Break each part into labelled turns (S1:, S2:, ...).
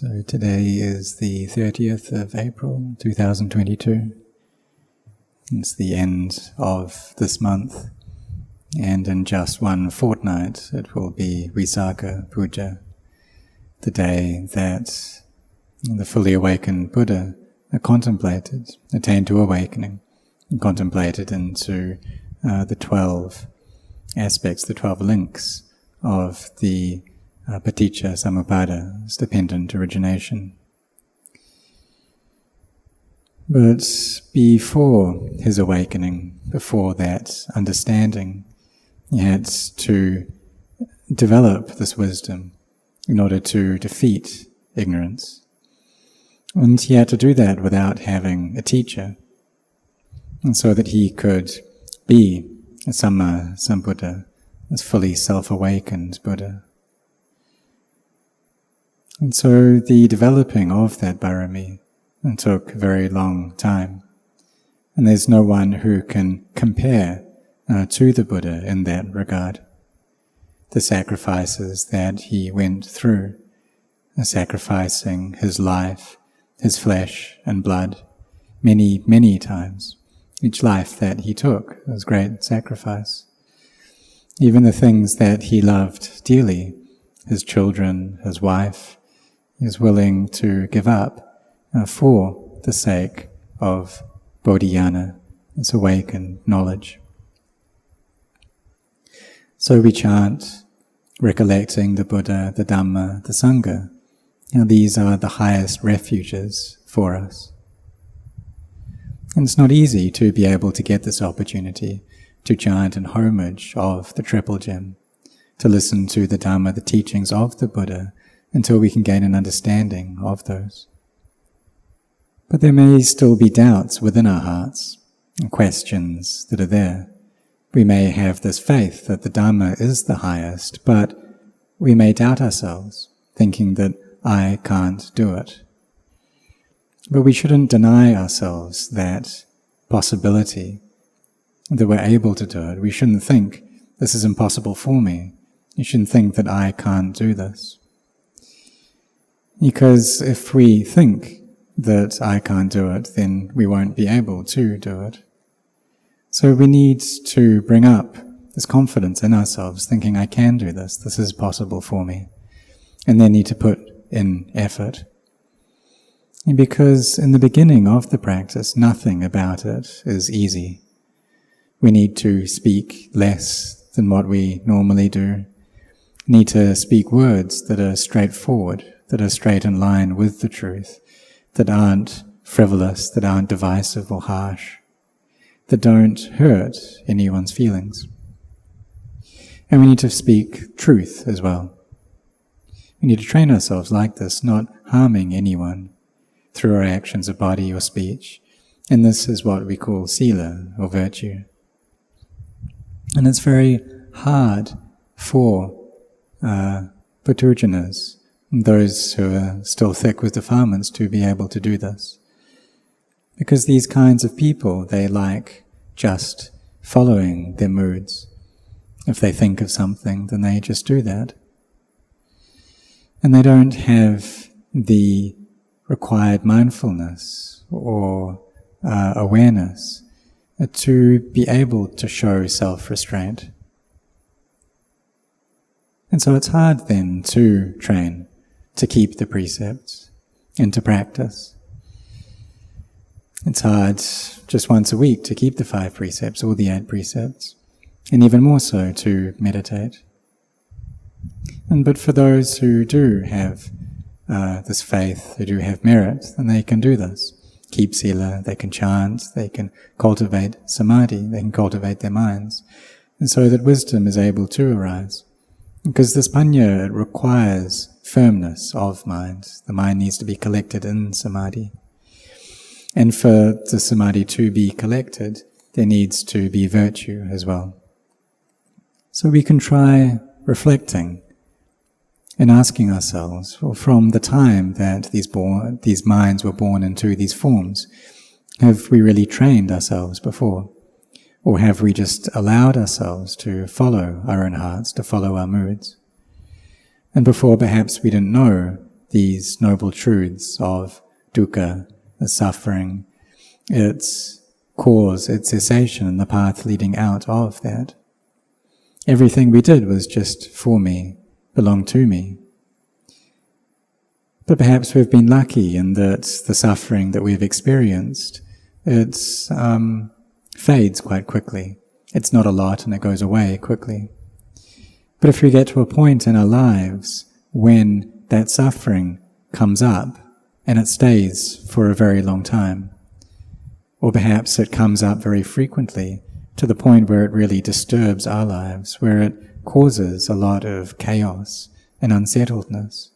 S1: So today is the 30th of April 2022. It's the end of this month, and in just one fortnight it will be Visakha Puja, the day that the fully awakened Buddha contemplated, attained to awakening, and contemplated into the 12 aspects, the 12 links of the Paticca Samuppada, dependent origination. But before his awakening, before that understanding, he had to develop this wisdom in order to defeat ignorance. And he had to do that without having a teacher, and so that he could be a Samma Sambuddha, this fully self-awakened Buddha. And so the developing of that Bharami took a very long time. And there's no one who can compare to the Buddha in that regard. The sacrifices that he went through, sacrificing his life, his flesh and blood, many, many times. Each life that he took was great sacrifice. Even the things that he loved dearly, his children, his wife, he was willing to give up for the sake of Bodhiyana, this awakened knowledge. So we chant, recollecting the Buddha, the Dhamma, the Sangha. Now these are the highest refuges for us. And it's not easy to be able to get this opportunity to chant in homage of the Triple Gem, to listen to the Dhamma, the teachings of the Buddha, until we can gain an understanding of those. But there may still be doubts within our hearts, and questions that are there. We may have this faith that the Dhamma is the highest, but we may doubt ourselves, thinking that I can't do it. But we shouldn't deny ourselves that possibility, that we're able to do it. We shouldn't think, this is impossible for me. You shouldn't think that I can't do this. Because if we think that I can't do it, then we won't be able to do it. So we need to bring up this confidence in ourselves, thinking I can do this, this is possible for me, and then need to put in effort. And because in the beginning of the practice, nothing about it is easy. We need to speak less than what we normally do, need to speak words that are straightforward, that are straight in line with the truth, that aren't frivolous, that aren't divisive or harsh, that don't hurt anyone's feelings. And we need to speak truth as well. We need to train ourselves like this, not harming anyone through our actions of body or speech. And this is what we call sila, or virtue. And it's very hard for Puthujjanas, those who are still thick with defilements, to be able to do this. Because these kinds of people, they like just following their moods. If they think of something, then they just do that. And they don't have the required mindfulness or awareness to be able to show self-restraint. And so it's hard then to train, to keep the precepts and to practice. It's hard just once a week to keep the 5 precepts or the 8 precepts, and even more so to meditate. But for those who do have this faith, who do have merit, then they can do this. Keep sila, they can chant, they can cultivate samadhi, they can cultivate their minds, and so that wisdom is able to arise. Because this panya, it requires firmness of mind. The mind needs to be collected in samadhi. And for the samadhi to be collected, there needs to be virtue as well. So we can try reflecting and asking ourselves, well, from the time that these minds were born into these forms, have we really trained ourselves before? Or have we just allowed ourselves to follow our own hearts, to follow our moods? And before perhaps we didn't know these noble truths of dukkha, the suffering, its cause, its cessation, and the path leading out of that. Everything we did was just for me, belonged to me. But perhaps we've been lucky in that the suffering that we've experienced, it fades quite quickly. It's not a lot and it goes away quickly. But if we get to a point in our lives when that suffering comes up and it stays for a very long time, or perhaps it comes up very frequently to the point where it really disturbs our lives, where it causes a lot of chaos and unsettledness.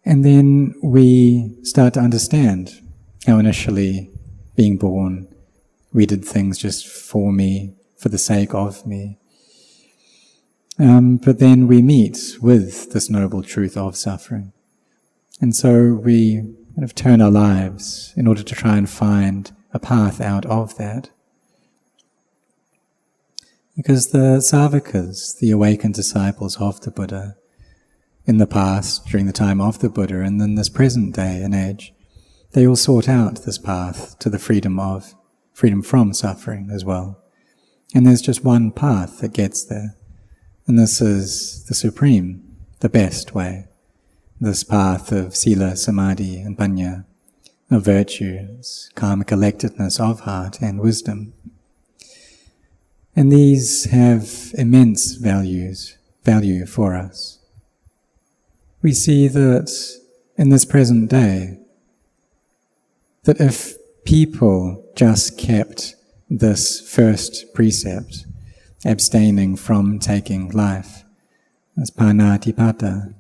S1: And then we start to understand how initially, being born, we did things just for me, for the sake of me. But then we meet with this noble truth of suffering. And so we kind of turn our lives in order to try and find a path out of that. Because the Savakas, the awakened disciples of the Buddha, in the past, during the time of the Buddha, and in this present day and age, they all sought out this path to the freedom from suffering as well. And there's just one path that gets there. And this is the supreme, the best way. This path of sila, samadhi, and panya, of virtues, karmic collectedness of heart and wisdom. And these have immense value for us. We see that in this present day, that if people just kept this first precept, abstaining from taking life, as panatipata,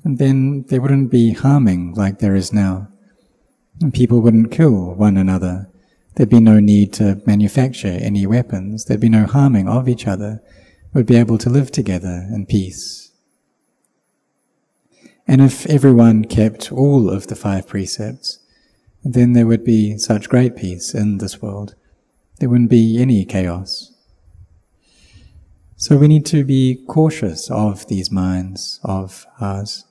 S1: and then there wouldn't be harming like there is now. And people wouldn't kill one another. There'd be no need to manufacture any weapons. There'd be no harming of each other. We'd be able to live together in peace. And if everyone kept all of the 5 precepts, then there would be such great peace in this world. There wouldn't be any chaos. So we need to be cautious of these minds of ours,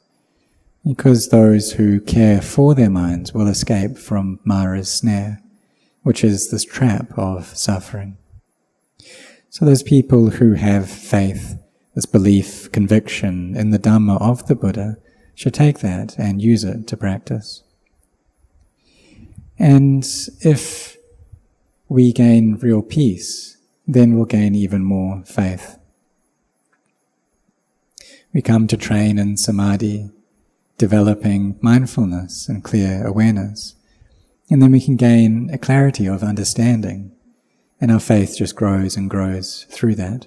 S1: because those who care for their minds will escape from Mara's snare, which is this trap of suffering. So those people who have faith, this belief, conviction in the Dhamma of the Buddha, should take that and use it to practice. And if we gain real peace, then we'll gain even more faith. We come to train in samadhi, developing mindfulness and clear awareness, and then we can gain a clarity of understanding, and our faith just grows and grows through that.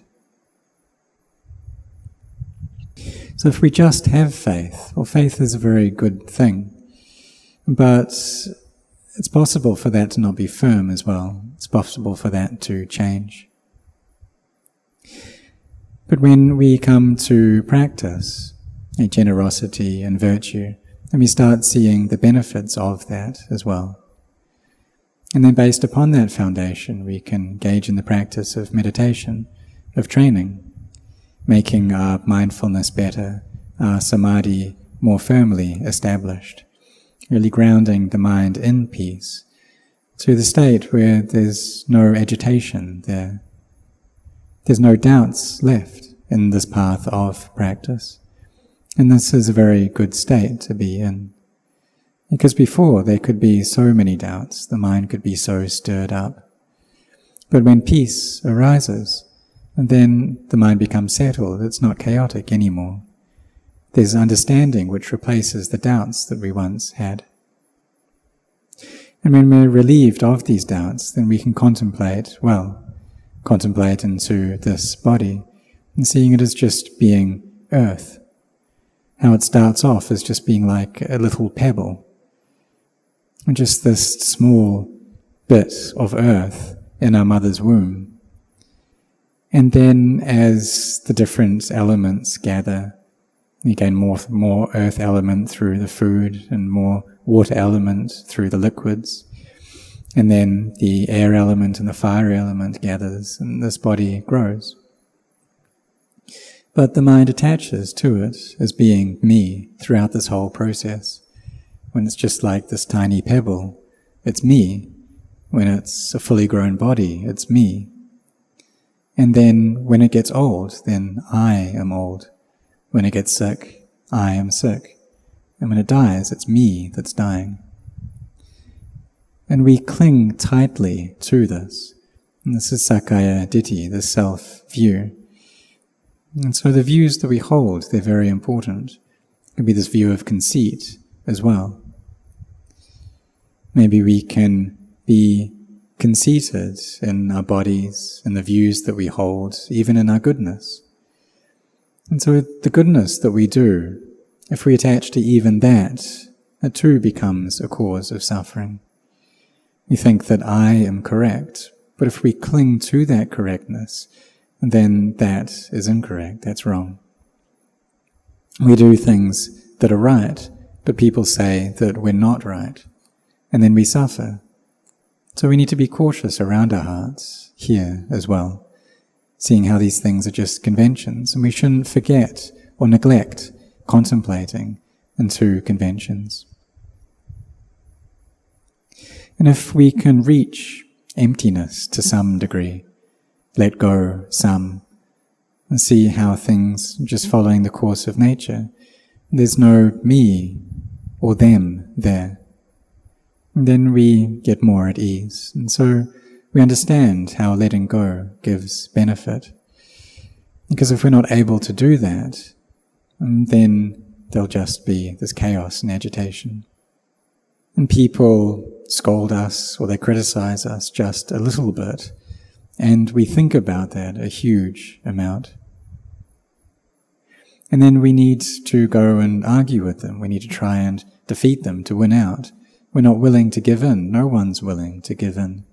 S1: So if we just have faith, well, faith is a very good thing, but it's possible for that to not be firm as well. It's possible for that to change. But when we come to practice generosity and virtue, and we start seeing the benefits of that as well. And then based upon that foundation, we can engage in the practice of meditation, of training, making our mindfulness better, our samadhi more firmly established, really grounding the mind in peace to the state where there's no agitation there. There's no doubts left in this path of practice. And this is a very good state to be in. Because before there could be so many doubts, the mind could be so stirred up. But when peace arises, and then the mind becomes settled, it's not chaotic anymore. There's understanding which replaces the doubts that we once had. And when we're relieved of these doubts, then we can contemplate into this body, and seeing it as just being earth. How it starts off as just being like a little pebble, and just this small bit of earth in our mother's womb. And then as the different elements gather, you gain more earth element through the food and more water element through the liquids. And then the air element and the fire element gathers and this body grows. But the mind attaches to it as being me throughout this whole process. When it's just like this tiny pebble, it's me. When it's a fully grown body, it's me. And then when it gets old, then I am old. When it gets sick, I am sick. And when it dies, it's me that's dying. And we cling tightly to this. And this is Sakkaya Ditthi, the self-view. And so the views that we hold, they're very important. It could be this view of conceit as well. Maybe we can be conceited in our bodies, in the views that we hold, even in our goodness. And so the goodness that we do, if we attach to even that, it too becomes a cause of suffering. We think that I am correct, but if we cling to that correctness, then that is incorrect, that's wrong. We do things that are right, but people say that we're not right, and then we suffer. So we need to be cautious around our hearts here as well, seeing how these things are just conventions, and we shouldn't forget or neglect contemplating into conventions. And if we can reach emptiness to some degree, let go some, and see how things are just following the course of nature, there's no me or them there, and then we get more at ease. And so we understand how letting go gives benefit. Because if we're not able to do that, then there'll just be this chaos and agitation. And people scold us or they criticize us just a little bit, and we think about that a huge amount. And then we need to go and argue with them. We need to try and defeat them to win out. We're not willing to give in. No one's willing to give in.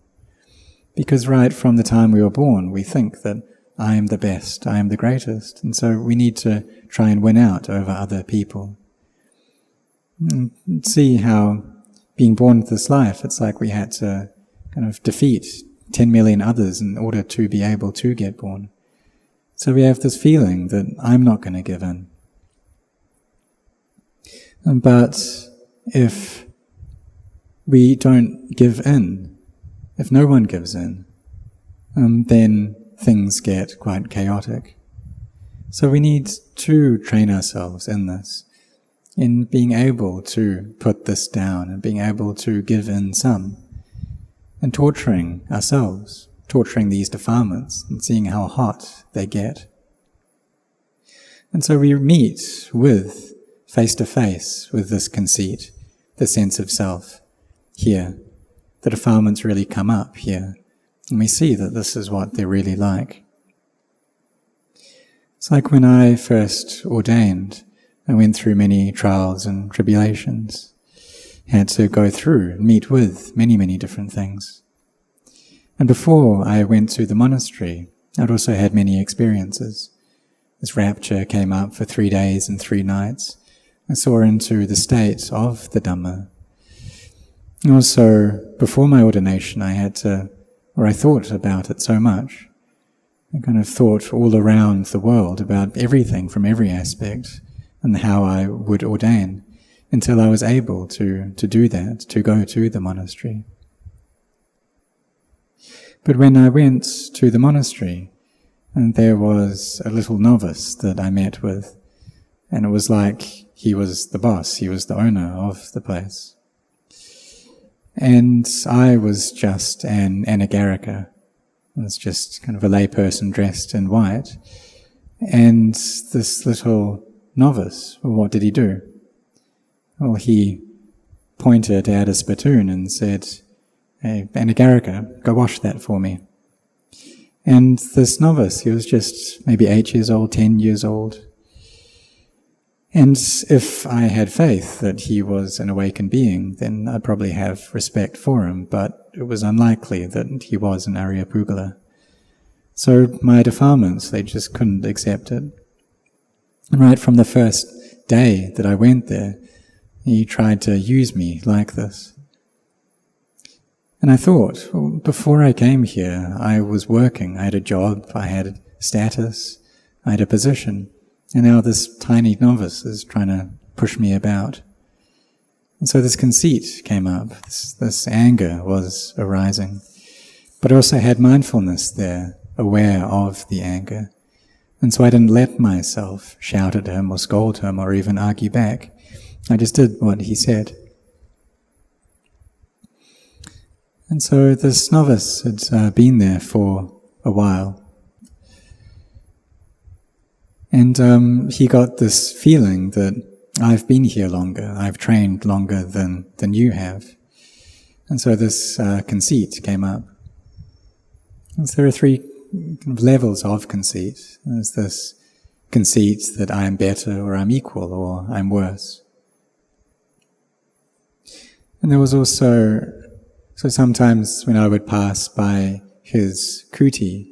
S1: Because right from the time we were born, we think that I am the best, I am the greatest. And so we need to try and win out over other people. And see how being born into this life, it's like we had to kind of defeat 10 million others in order to be able to get born. So we have this feeling that I'm not going to give in. But if we don't give in, if no one gives in, then things get quite chaotic. So we need to train ourselves in this, in being able to put this down and being able to give in some, and torturing ourselves, torturing these defilements and seeing how hot they get. And so we meet with, face to face, with this conceit, the sense of self here. The defilements really come up here, and we see that this is what they're really like. It's like when I first ordained, I went through many trials and tribulations, had to go through, meet with many, many different things. And before I went to the monastery, I'd also had many experiences. This rapture came up for 3 days and 3 nights. I saw into the state of the Dhamma. And also, before my ordination, I thought about it so much. I kind of thought all around the world about everything from every aspect and how I would ordain until I was able to do that, to go to the monastery. But when I went to the monastery, and there was a little novice that I met with, and it was like he was the boss, he was the owner of the place. And I was just an anagarika. I was just kind of a lay person dressed in white. And this little novice, well, what did he do? Well, he pointed at a spittoon and said, "Hey, anagarika, go wash that for me." And this novice, he was just maybe 8 years old, 10 years old. And if I had faith that he was an awakened being, then I'd probably have respect for him, but it was unlikely that he was an Aryapugala. So my defilements, they just couldn't accept it. And right from the first day that I went there, he tried to use me like this. And I thought, well, before I came here, I was working, I had a job, I had status, I had a position, and now this tiny novice is trying to push me about. And so this conceit came up, this anger was arising. But I also had mindfulness there, aware of the anger. And so I didn't let myself shout at him or scold him or even argue back. I just did what he said. And so this novice had been there for a while. And he got this feeling that I've been here longer, I've trained longer than you have. And so this conceit came up. And so there are three kind of levels of conceit. There's this conceit that I am better or I'm equal or I'm worse. And there was also, so sometimes when I would pass by his kuti,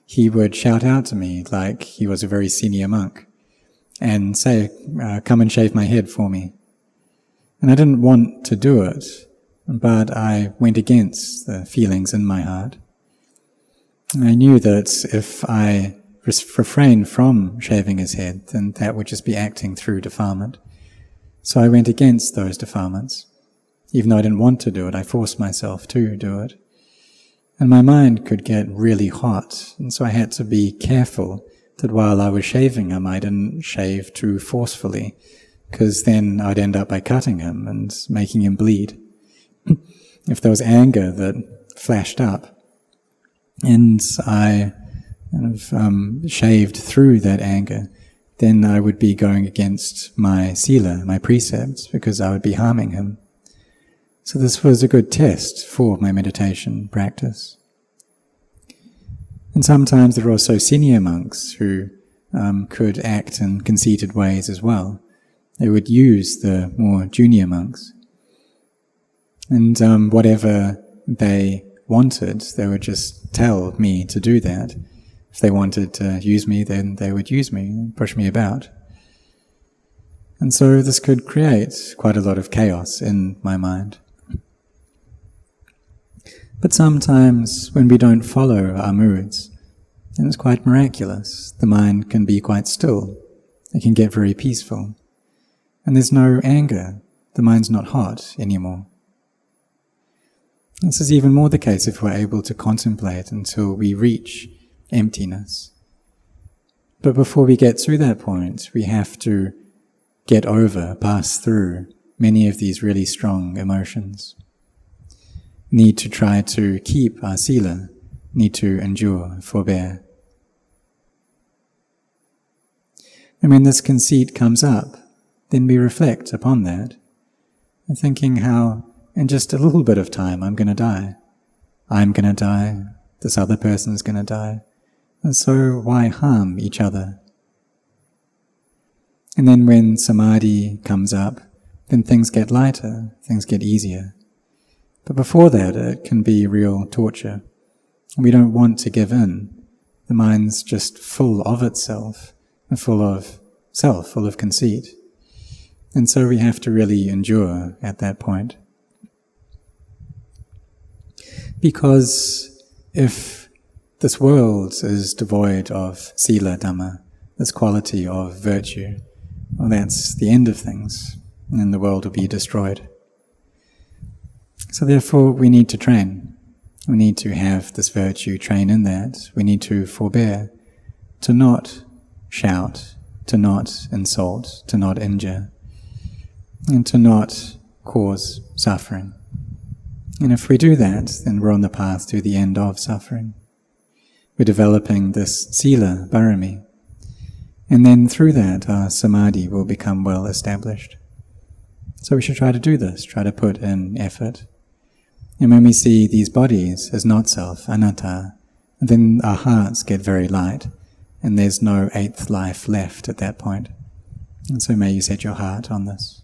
S1: he would shout out to me like he was a very senior monk and say, come and shave my head for me. And I didn't want to do it, but I went against the feelings in my heart. And I knew that if I refrained from shaving his head, then that would just be acting through defilement. So I went against those defilements. Even though I didn't want to do it, I forced myself to do it. And my mind could get really hot, and so I had to be careful that while I was shaving him, I didn't shave too forcefully, because then I'd end up by cutting him and making him bleed. If there was anger that flashed up, and I kind of shaved through that anger, then I would be going against my sila, my precepts, because I would be harming him. So this was a good test for my meditation practice. And sometimes there were also senior monks who could act in conceited ways as well. They would use the more junior monks. And whatever they wanted, they would just tell me to do that. If they wanted to use me, then they would use me and push me about. And so this could create quite a lot of chaos in my mind. But sometimes when we don't follow our moods, then it's quite miraculous. The mind can be quite still. It can get very peaceful. And there's no anger. The mind's not hot anymore. This is even more the case if we're able to contemplate until we reach emptiness. But before we get to that point, we have to get over, pass through many of these really strong emotions. Need to try to keep our sila, need to endure, forbear. And when this conceit comes up, then we reflect upon that, and thinking how in just a little bit of time I'm going to die. I'm going to die, this other person is going to die, and so why harm each other? And then when samadhi comes up, then things get lighter, things get easier. But before that, it can be real torture. We don't want to give in. The mind's just full of itself, and full of self, full of conceit. And so we have to really endure at that point. Because if this world is devoid of sila Dhamma, this quality of virtue, well, that's the end of things, and the world will be destroyed. So therefore we need to train. We need to have this virtue, train in that. We need to forbear, to not shout, to not insult, to not injure, and to not cause suffering. And if we do that, then we're on the path to the end of suffering. We're developing this sila, parami, and then through that our samadhi will become well established. So we should try to do this, try to put in effort. And when we see these bodies as not self, anatta, then our hearts get very light, and there's no eighth life left at that point. And so may you set your heart on this.